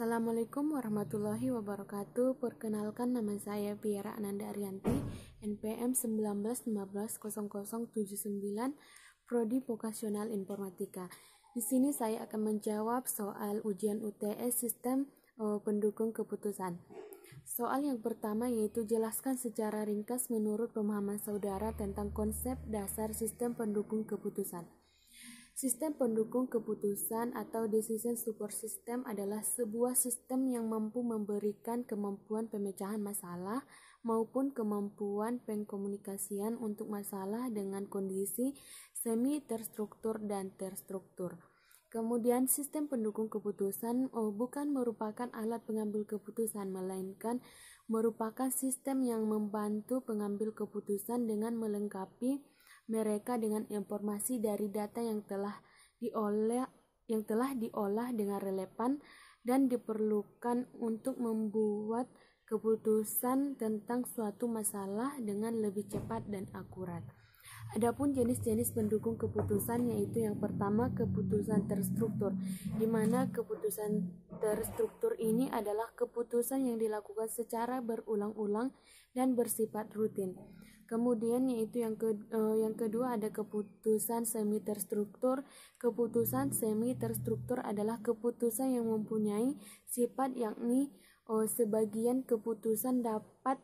Assalamualaikum warahmatullahi wabarakatuh. Perkenalkan, nama saya Piera Ananda Arianti, NPM 19150079, Prodi Vokasional Informatika. Di sini saya akan menjawab soal ujian UTS Sistem Pendukung Keputusan. Soal yang pertama yaitu jelaskan secara ringkas menurut pemahaman saudara tentang konsep dasar sistem pendukung keputusan. Sistem pendukung keputusan atau decision support system adalah sebuah sistem yang mampu memberikan kemampuan pemecahan masalah maupun kemampuan pengkomunikasian untuk masalah dengan kondisi semi terstruktur dan terstruktur. Kemudian sistem pendukung keputusan bukan merupakan alat pengambil keputusan, melainkan merupakan sistem yang membantu pengambil keputusan dengan melengkapi mereka dengan informasi dari data yang telah diolah dengan relevan dan diperlukan untuk membuat keputusan tentang suatu masalah dengan lebih cepat dan akurat. Adapun jenis-jenis pendukung keputusan yaitu yang pertama keputusan terstruktur, di mana keputusan terstruktur ini adalah keputusan yang dilakukan secara berulang-ulang dan bersifat rutin. Kemudian yaitu yang kedua ada keputusan semi terstruktur. Keputusan semi terstruktur adalah keputusan yang mempunyai sifat yakni sebagian keputusan dapat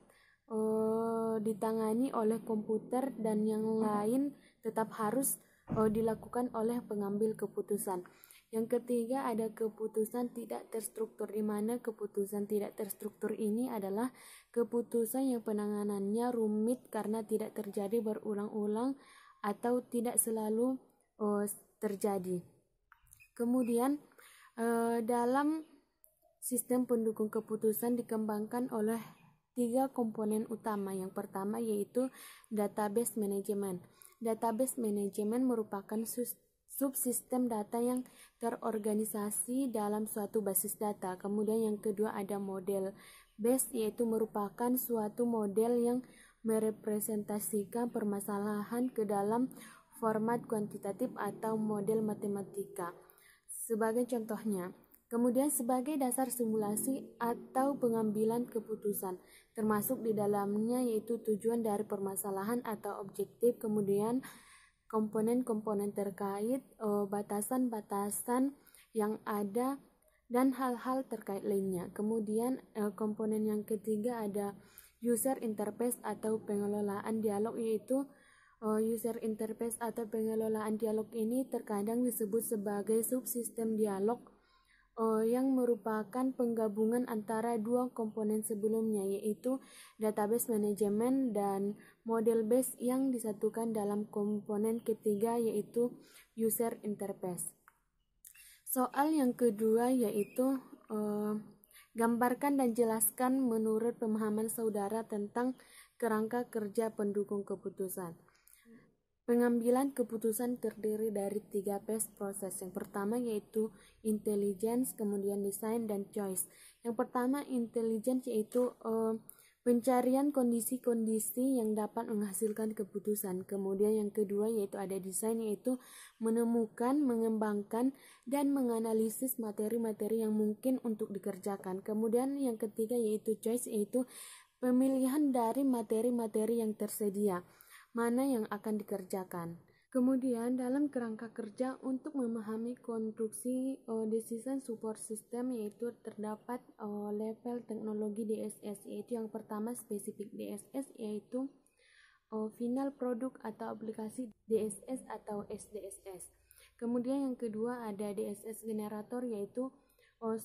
ditangani oleh komputer dan yang lain tetap harus dilakukan oleh pengambil keputusan. Yang ketiga ada keputusan tidak terstruktur, di mana keputusan tidak terstruktur ini adalah keputusan yang penanganannya rumit karena tidak terjadi berulang-ulang atau tidak selalu terjadi. Kemudian dalam sistem pendukung keputusan dikembangkan oleh 3 komponen utama. Yang pertama yaitu database management. Database management merupakan subsistem data yang terorganisasi dalam suatu basis data. Kemudian yang kedua ada model base, yaitu merupakan suatu model yang merepresentasikan permasalahan ke dalam format kuantitatif atau model matematika. Sebagai contohnya, kemudian sebagai dasar simulasi atau pengambilan keputusan, termasuk di dalamnya yaitu tujuan dari permasalahan atau objektif, kemudian komponen-komponen terkait, batasan-batasan yang ada, dan hal-hal terkait lainnya. Kemudian komponen yang ketiga ada user interface atau pengelolaan dialog, yaitu user interface atau pengelolaan dialog ini terkadang disebut sebagai subsistem dialog yang merupakan penggabungan antara 2 komponen sebelumnya, yaitu database management dan model base yang disatukan dalam komponen ketiga yaitu user interface. Soal yang kedua yaitu gambarkan dan jelaskan menurut pemahaman saudara tentang kerangka kerja pendukung keputusan. Pengambilan keputusan terdiri dari 3 phase proses. Yang pertama yaitu intelligence, kemudian design, dan choice. Yang pertama intelligence yaitu pencarian kondisi-kondisi yang dapat menghasilkan keputusan. Kemudian yang kedua yaitu ada design, yaitu menemukan, mengembangkan, dan menganalisis materi-materi yang mungkin untuk dikerjakan. Kemudian yang ketiga yaitu choice, yaitu pemilihan dari materi-materi yang tersedia, mana yang akan dikerjakan. Kemudian dalam kerangka kerja untuk memahami konstruksi decision support system yaitu terdapat level teknologi DSS, yaitu yang pertama spesifik DSS yaitu final product atau aplikasi DSS atau SDSS. Kemudian yang kedua ada DSS generator, yaitu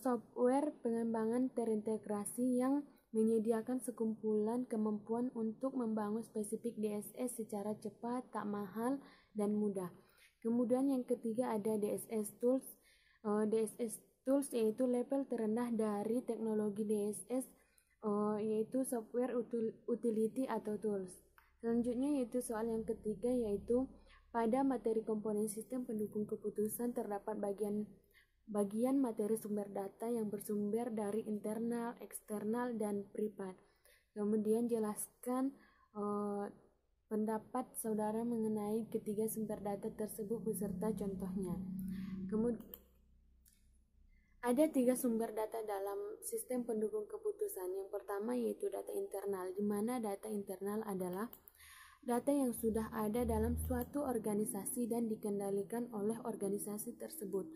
software pengembangan terintegrasi yang menyediakan sekumpulan kemampuan untuk membangun spesifik DSS secara cepat, tak mahal, dan mudah. Kemudian yang ketiga ada DSS tools. DSS tools yaitu level terendah dari teknologi DSS, yaitu software utility atau tools. Selanjutnya yaitu soal yang ketiga, yaitu pada materi komponen sistem pendukung keputusan terdapat bagian materi sumber data yang bersumber dari internal, eksternal, dan privat. Kemudian jelaskan pendapat saudara mengenai ketiga sumber data tersebut beserta contohnya. Ada 3 sumber data dalam sistem pendukung keputusan. Yang pertama yaitu data internal, di mana data internal adalah data yang sudah ada dalam suatu organisasi dan dikendalikan oleh organisasi tersebut.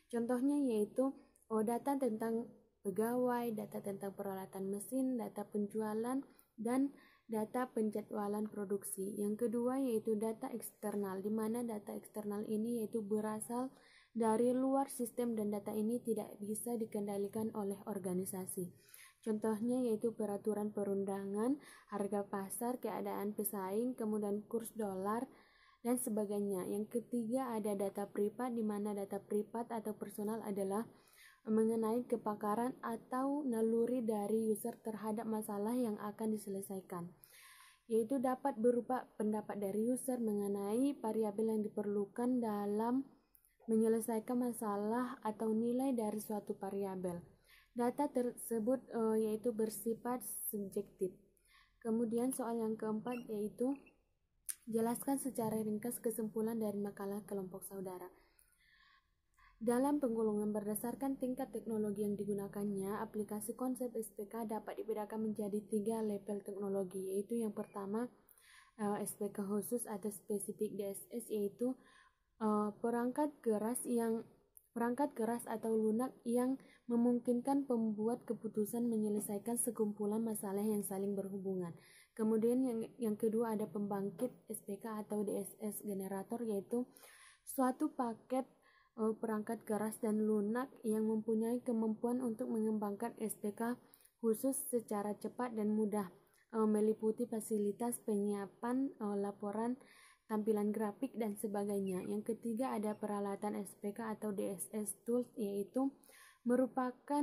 Contohnya yaitu data tentang pegawai, data tentang peralatan mesin, data penjualan, dan data penjadwalan produksi. Yang kedua yaitu data eksternal, di mana data eksternal ini yaitu berasal dari luar sistem dan data ini tidak bisa dikendalikan oleh organisasi. Contohnya yaitu peraturan perundangan, harga pasar, keadaan pesaing, kemudian kurs dolar, dan sebagainya. Yang ketiga ada data privat, di mana data privat atau personal adalah mengenai kepakaran atau naluri dari user terhadap masalah yang akan diselesaikan, yaitu dapat berupa pendapat dari user mengenai variabel yang diperlukan dalam menyelesaikan masalah atau nilai dari suatu variabel. Data tersebut yaitu bersifat subjektif. Kemudian soal yang keempat yaitu jelaskan secara ringkas kesimpulan dari makalah kelompok saudara. Dalam penggolongan berdasarkan tingkat teknologi yang digunakannya, aplikasi konsep SPK dapat dibedakan menjadi 3 level teknologi, yaitu yang pertama SPK khusus atau spesifik DSS, yaitu perangkat keras atau lunak yang memungkinkan pembuat keputusan menyelesaikan sekumpulan masalah yang saling berhubungan. Kemudian yang kedua ada pembangkit SPK atau DSS generator, yaitu suatu paket perangkat keras dan lunak yang mempunyai kemampuan untuk mengembangkan SPK khusus secara cepat dan mudah, meliputi fasilitas penyiapan laporan, tampilan grafik, dan sebagainya. Yang ketiga ada peralatan SPK atau DSS tools, yaitu merupakan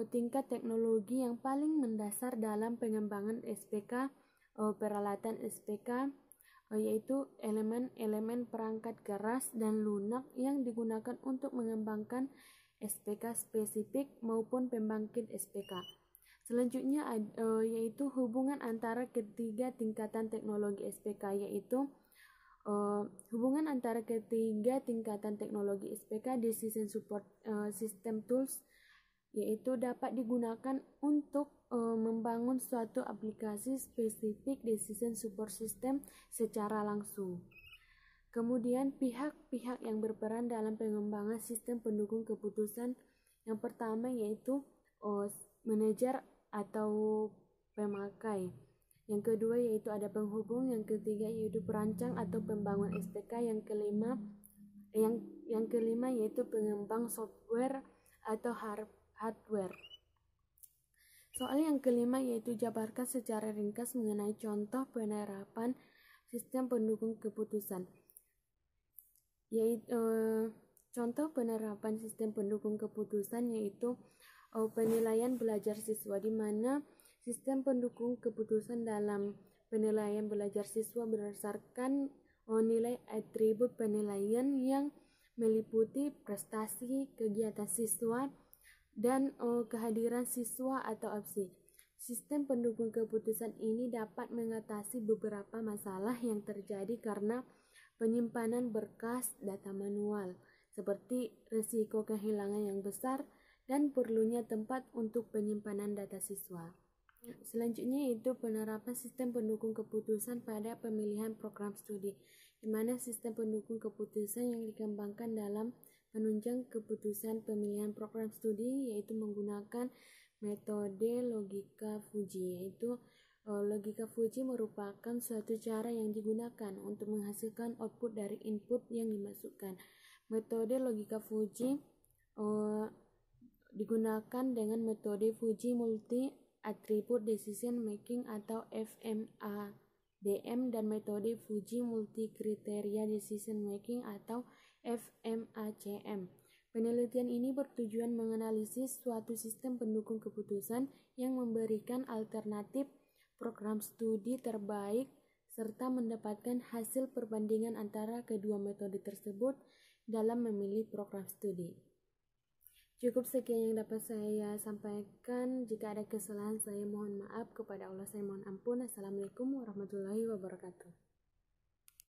tingkat teknologi yang paling mendasar dalam pengembangan SPK. Peralatan SPK yaitu elemen-elemen perangkat keras dan lunak yang digunakan untuk mengembangkan SPK spesifik maupun pembangkit SPK. Selanjutnya yaitu hubungan antara ketiga tingkatan teknologi SPK, yaitu hubungan antara ketiga tingkatan teknologi SPK Decision Support System Tools, yaitu dapat digunakan untuk membangun suatu aplikasi spesifik Decision Support System secara langsung. Kemudian pihak-pihak yang berperan dalam pengembangan sistem pendukung keputusan, yang pertama yaitu manajer atau pemakai. Yang kedua yaitu ada penghubung, yang ketiga yaitu perancang atau pembangun SPK, yang kelima yaitu pengembang software atau hardware. Soal yang kelima yaitu jabarkan secara ringkas mengenai contoh penerapan sistem pendukung keputusan. Yaitu contoh penerapan sistem pendukung keputusan yaitu penilaian belajar siswa, di mana sistem pendukung keputusan dalam penilaian belajar siswa berdasarkan nilai atribut penilaian yang meliputi prestasi, kegiatan siswa, dan kehadiran siswa atau absen. Sistem pendukung keputusan ini dapat mengatasi beberapa masalah yang terjadi karena penyimpanan berkas data manual, seperti risiko kehilangan yang besar dan perlunya tempat untuk penyimpanan data siswa. Selanjutnya yaitu penerapan sistem pendukung keputusan pada pemilihan program studi, di mana sistem pendukung keputusan yang dikembangkan dalam menunjang keputusan pemilihan program studi yaitu menggunakan metode logika Fuji, yaitu logika Fuji merupakan suatu cara yang digunakan untuk menghasilkan output dari input yang dimasukkan. Metode logika Fuji digunakan dengan metode Fuji Multi Attribute Decision Making atau FMADM dan metode Fuji Multi Criteria Decision Making atau FMACM. Penelitian ini bertujuan menganalisis suatu sistem pendukung keputusan yang memberikan alternatif program studi terbaik serta mendapatkan hasil perbandingan antara kedua metode tersebut dalam memilih program studi. Cukup sekian yang dapat saya sampaikan. Jika ada kesalahan saya mohon maaf, kepada Allah saya mohon ampun. Assalamualaikum warahmatullahi wabarakatuh.